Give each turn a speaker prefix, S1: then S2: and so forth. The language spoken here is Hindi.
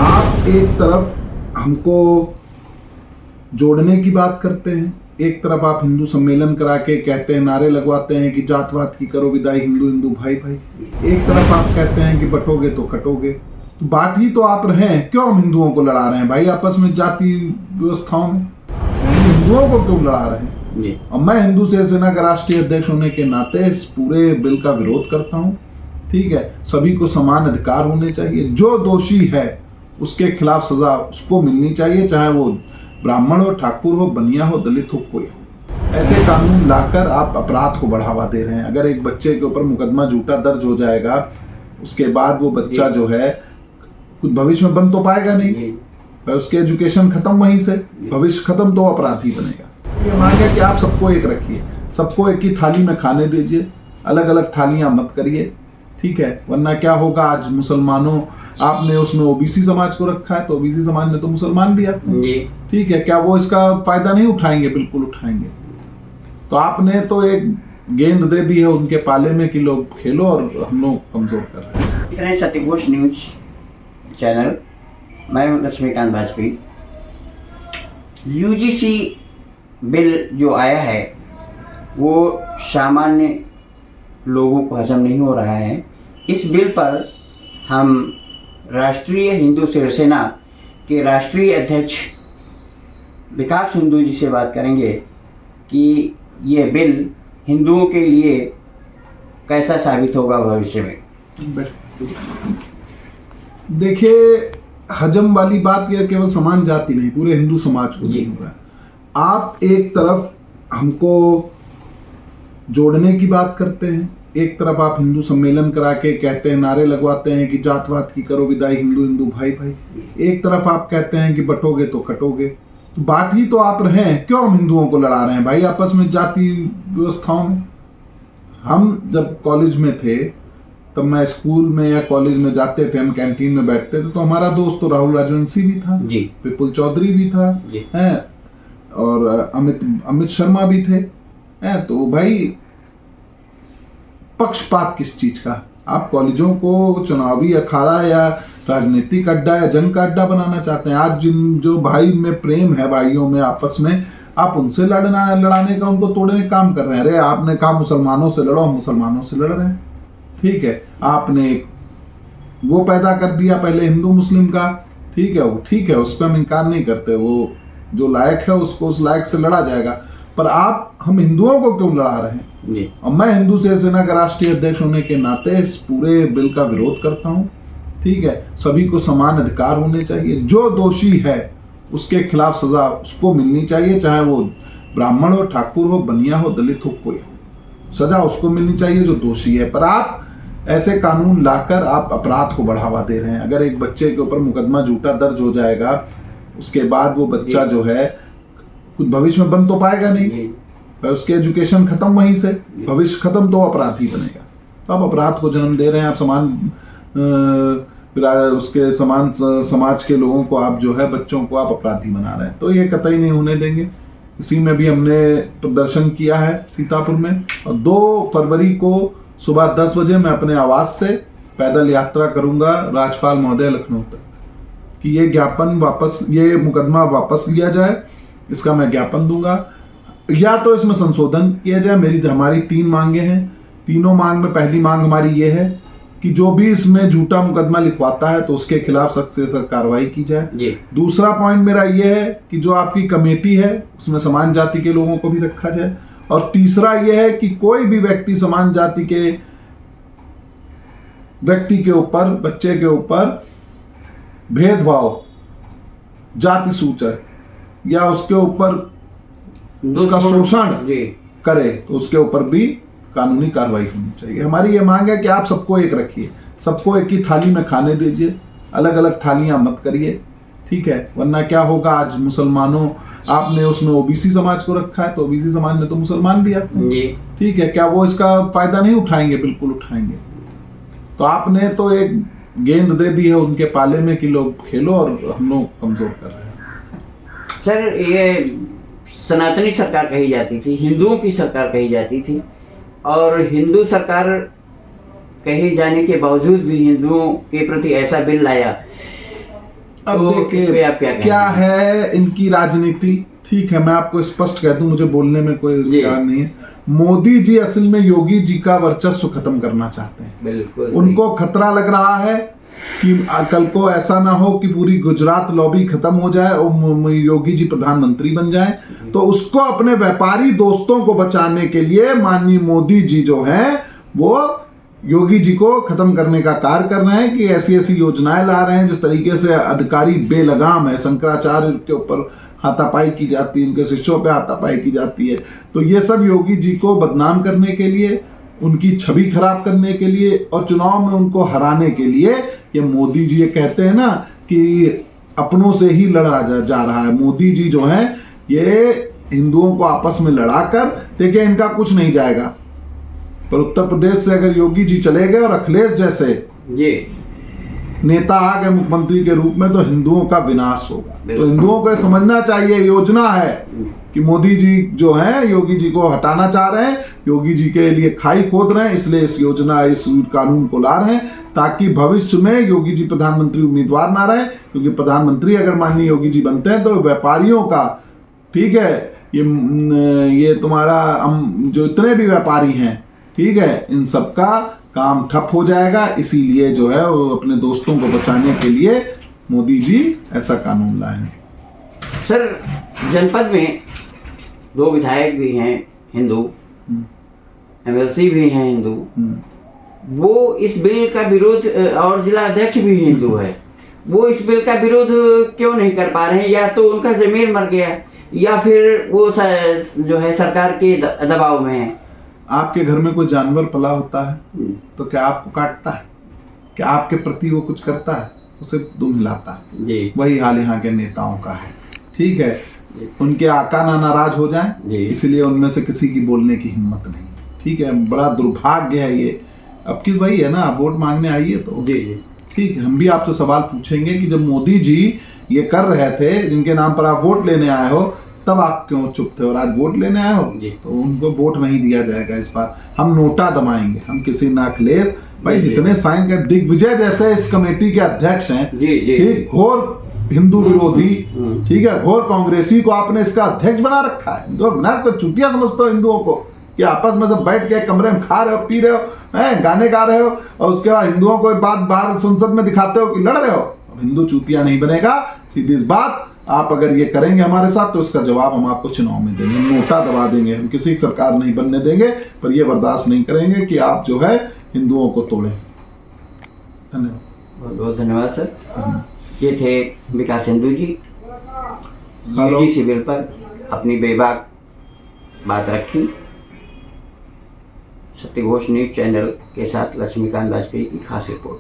S1: आप एक तरफ हमको जोड़ने की बात करते हैं, एक तरफ आप हिंदू सम्मेलन करा के कहते हैं, नारे लगवाते हैं कि जातवाद की करो विदाई, हिंदू हिंदू भाई भाई। एक तरफ आप कहते हैं कि बटोगे तो कटोगे। तो बात ही तो आप रहे हैं, क्यों हम हिंदुओं को लड़ा रहे हैं भाई आपस में जाति व्यवस्थाओं में? हिंदुओं को क्यों लड़ा रहे हैं? और मैं हिंदू शिवसेना का राष्ट्रीय अध्यक्ष होने के नाते इस पूरे बिल का विरोध करता हूँ। ठीक है, सभी को समान अधिकार होने चाहिए। जो दोषी है उसके खिलाफ सजा उसको मिलनी चाहिए, चाहे वो ब्राह्मण हो, ठाकुर हो, बनिया हो, दलित हो, कोई हो। ऐसे कानून लाकर आप अपराध को बढ़ावा दे रहे हैं। अगर एक बच्चे के ऊपर मुकदमा झूठा दर्ज हो जाएगा, उसके बाद वो बच्चा जो है कुछ भविष्य में बन तो पाएगा नहीं, उसके एजुकेशन खत्म, वहीं से भविष्य खत्म, तो अपराधी बनेगा। ये मांग है कि आप सबको एक रखिए, सबको एक ही थाली में खाने दीजिए, अलग अलग थालियां मत करिए। ठीक है, वरना क्या होगा, आज मुसलमानों आपने उसमें ओबीसी समाज को रखा है, तो ओबीसी समाज में तो मुसलमान भी आते हैं। ठीक है, क्या वो इसका फायदा नहीं उठाएंगे? बिल्कुल उठाएंगे। तो आपने तो एक गेंद दे दी है उनके पाले में कि लोग खेलो, और हम लोग कमजोर कर रहे हैं।
S2: सत्यघोष न्यूज चैनल, मैं हूं लक्ष्मीकांत वाजपेयी। यूजीसी बिल जो आया है वो सामान्य लोगों को हजम नहीं हो रहा है। इस बिल पर हम राष्ट्रीय हिंदू शिवसेना के राष्ट्रीय अध्यक्ष विकास हिंदू जी से बात करेंगे कि ये बिल हिंदुओं के लिए कैसा साबित होगा भविष्य में।
S1: देखिए, हजम वाली बात यह केवल समान जाति नहीं, पूरे हिंदू समाज को नहीं हो रहा है। आप एक तरफ हमको जोड़ने की बात करते हैं, एक तरफ आप हिंदू सम्मेलन करा के कहते हैं, नारे लगवाते हैं कि जातवाद की करो विदाई, हिंदू हिंदू भाई भाई। एक तरफ आप कहते हैं कि बटोगे तो कटोगे। तो बात ही तो आप रहे हैं, क्यों हम हिंदुओं को लड़ा रहे हैं भाई आपस में जाति व्यवस्थाओं में? हम जब कॉलेज में थे, तब मैं स्कूल में या कॉलेज में जाते थे, हम कैंटीन में बैठते थे, तो हमारा दोस्त तो राहुल राजवंशी भी था जी, विपुल चौधरी भी था है, और अमित शर्मा भी थे है। तो भाई पक्षपात किस चीज का? आप कॉलेजों को चुनावी अखाड़ा या राजनीतिक अड्डा या जंग का अड्डा बनाना चाहते हैं। आज जिन जो भाई में प्रेम है भाइयों में आपस में, आप उनसे लड़ाने का, उनको तोड़ने का काम कर रहे हैं। अरे आपने कहा मुसलमानों से लड़ो, हम मुसलमानों से लड़ रहे हैं। ठीक है, आपने वो पैदा कर दिया पहले हिंदू मुस्लिम का। ठीक है, वो ठीक है, उस पर हम इनकार नहीं करते, वो जो लायक है उसको उस लायक से लड़ा जाएगा। पर आप हम हिंदुओं को क्यों लड़ा रहे हैं? और मैं हिंदू शिवसेना का राष्ट्रीय अध्यक्ष होने के नाते इस पूरे बिल का विरोध करता हूँ। ठीक है, सभी को समान अधिकार होने चाहिए। जो दोषी है उसके खिलाफ सजा उसको मिलनी चाहिए, चाहे वो ब्राह्मण हो, ठाकुर हो, बनिया हो, दलित हो, कोई हो। सजा उसको मिलनी चाहिए जो दोषी है। पर आप ऐसे कानून लाकर आप अपराध को बढ़ावा दे रहे हैं। अगर एक बच्चे के ऊपर मुकदमा झूठा दर्ज हो जाएगा, उसके बाद वो बच्चा जो है कुछ भविष्य में बन तो पाएगा नहीं, उसके एजुकेशन खत्म, वहीं से भविष्य खत्म, तो अपराधी बनेगा। तो आप अपराध को जन्म दे रहे हैं। आप समान उसके समान समाज के लोगों को आप जो है, बच्चों को आप अपराधी बना रहे हैं। तो ये कतई नहीं होने देंगे। इसी में भी हमने प्रदर्शन किया है सीतापुर में, और 2 फरवरी को सुबह 10 बजे मैं अपने आवास से पैदल यात्रा करूंगा राज्यपाल महोदय लखनऊ तक, कि ये ज्ञापन वापस, ये मुकदमा वापस लिया जाए। इसका मैं ज्ञापन दूंगा, या तो इसमें संशोधन किया जाए। हमारी 3 मांगे हैं। तीनों मांग में पहली मांग हमारी ये है कि जो भी इसमें झूठा मुकदमा लिखवाता है तो उसके खिलाफ सख्त से सख्त कार्रवाई की जाए। दूसरा पॉइंट मेरा ये है कि जो आपकी कमेटी है उसमें समान जाति के लोगों को भी रखा जाए। और तीसरा ये है कि कोई भी व्यक्ति समान जाति के व्यक्ति के ऊपर, बच्चे के ऊपर भेदभाव, जाति सूचक या उसके ऊपर उसका शोषण करे, तो उसके ऊपर भी कानूनी कार्रवाई होनी चाहिए। हमारी ये मांग है कि आप सबको एक रखिए, सबको एक ही थाली में खाने दीजिए, अलग अलग थालियां मत करिए। ठीक है, वरना क्या होगा, आज मुसलमानों आपने उसमें ओबीसी समाज को रखा है, तो ओबीसी समाज में तो मुसलमान भी आते हैं। ठीक है, क्या वो इसका फायदा नहीं उठाएंगे? बिल्कुल उठाएंगे। तो आपने तो एक गेंद दे दी है उनके पाले में कि लोग खेलो, और हम लोग कमजोर कर रहे हैं।
S2: सर, ये सनातनी सरकार कही जाती थी, हिंदुओं की सरकार कही जाती थी, और हिंदू सरकार कहे जाने के बावजूद भी हिंदुओं के प्रति ऐसा बिल लाया
S1: अब
S2: तो इस पे आप
S1: देखिए
S2: क्या कहेंगे?
S1: है इनकी राजनीति, ठीक है मैं आपको स्पष्ट कह दूं, मुझे बोलने में कोई
S2: जी।
S1: अधिकार नहीं है। मोदी जी असल में योगी जी का वर्चस्व खत्म करना चाहते हैं।
S2: बिल्कुल
S1: उनको खतरा लग रहा है कि कल को ऐसा ना हो कि पूरी गुजरात लॉबी खत्म हो जाए और योगी जी प्रधानमंत्री बन जाए। तो उसको अपने व्यापारी दोस्तों को बचाने के लिए माननीय मोदी जी जो हैं वो योगी जी को खत्म करने का कार्य कर रहे हैं कि ऐसी ऐसी योजनाएं ला रहे हैं जिस तरीके से अधिकारी बेलगाम है, शंकराचार्य के ऊपर हाथापाई की जाती है, उनके शिष्यों पे हाथापाई की जाती है। तो ये सब योगी जी को बदनाम करने के लिए, उनकी छवि खराब करने के लिए और चुनाव में उनको हराने के लिए ये मोदी जी ये कहते हैं ना कि अपनों से ही लड़ा जा रहा है। मोदी जी जो है ये हिंदुओं को आपस में लड़ाकर, देखिए इनका कुछ नहीं जाएगा, पर उत्तर प्रदेश से अगर योगी जी चले गए और अखिलेश जैसे
S2: जी
S1: नेता आ गए मुख्यमंत्री के रूप में तो हिंदुओं का विनाश होगा। तो
S2: बिल्कुल।
S1: हिंदुओं को समझना चाहिए योजना है कि मोदी जी जो है योगी जी को हटाना चाह रहे हैं, योगी जी के लिए खाई खोद रहे हैं, इसलिए इस योजना इस कानून को ला रहे हैं ताकि भविष्य में योगी जी प्रधानमंत्री उम्मीदवार ना रहे। क्योंकि प्रधानमंत्री अगर माननीय योगी जी बनते हैं तो व्यापारियों का, ठीक है, ये तुम्हारा जो इतने भी व्यापारी हैं, ठीक है, इन सबका काम ठप हो जाएगा। इसीलिए जो है वो अपने दोस्तों को बचाने के लिए मोदी जी ऐसा कानून लाए हैं।
S2: सर, जनपद में 2 विधायक भी हैं हिंदू, एमएलसी भी हैं हिंदू, वो इस बिल का विरोध, और जिला अध्यक्ष भी हिंदू है, वो इस बिल का विरोध क्यों नहीं कर पा रहे हैं? या तो उनका जमीर मर गया या फिर वो जो है सरकार के दबाव में है।
S1: आपके घर में कोई जानवर पला होता है तो क्या आपको काटता है? क्या आपके प्रति वो कुछ करता है? उसे दुम हिलाता है।
S2: जी।
S1: वही हाल यहाँ के नेताओं का है, ठीक है। उनके आका ना नाराज हो जाएं, इसलिए उनमें से किसी की बोलने की हिम्मत नहीं, ठीक है। बड़ा दुर्भाग्य है ये। अब की वही है ना, वोट मांगने आइए तो
S2: जी
S1: ठीक है, हम भी आपसे सवाल पूछेंगे कि जब मोदी जी ये कर रहे थे, जिनके नाम पर आप वोट लेने आए हो, तब आप क्यों चुप थे और आज वोट लेने आए हो?
S2: तो
S1: उनको वोट नहीं दिया जाएगा इस बार। हम नोटा दबाएंगे, हम किसी ना अखिलेश भाई जितने साइन कर, दिग्विजय जैसे इस कमेटी के अध्यक्ष हैं, ठीक, घोर हिंदू विरोधी, ठीक है, घोर कांग्रेसी को आपने इसका अध्यक्ष बना रखा है। तो ना कोई चुटिया समझते हो हिंदुओं को कि आपस में सब बैठ के कमरे में खा रहे हो, पी रहे हो, गाने गा रहे हो और उसके बाद हिंदुओं को बात बाहर संसद में दिखाते हो कि लड़ रहे हो। हिंदू चूतिया नहीं बनेगा, सीधी बात। आप अगर ये करेंगे हमारे साथ तो इसका जवाब हम आपको चुनाव में देंगे, नोटा दबा देंगे। हम किसी की सरकार नहीं बनने देंगे, पर ये बर्दाश्त नहीं करेंगे कि आप जो है हिंदुओं को तोड़ें। धन्यवाद।
S2: बहुत बहुत धन्यवाद सर। ये थे विकास हिंदू जी, यूजीसी बिल पर अपनी बेबाक बात रखी। सत्य घोष न्यूज चैनल के साथ लक्ष्मीकांत वाजपेयी की खास रिपोर्ट।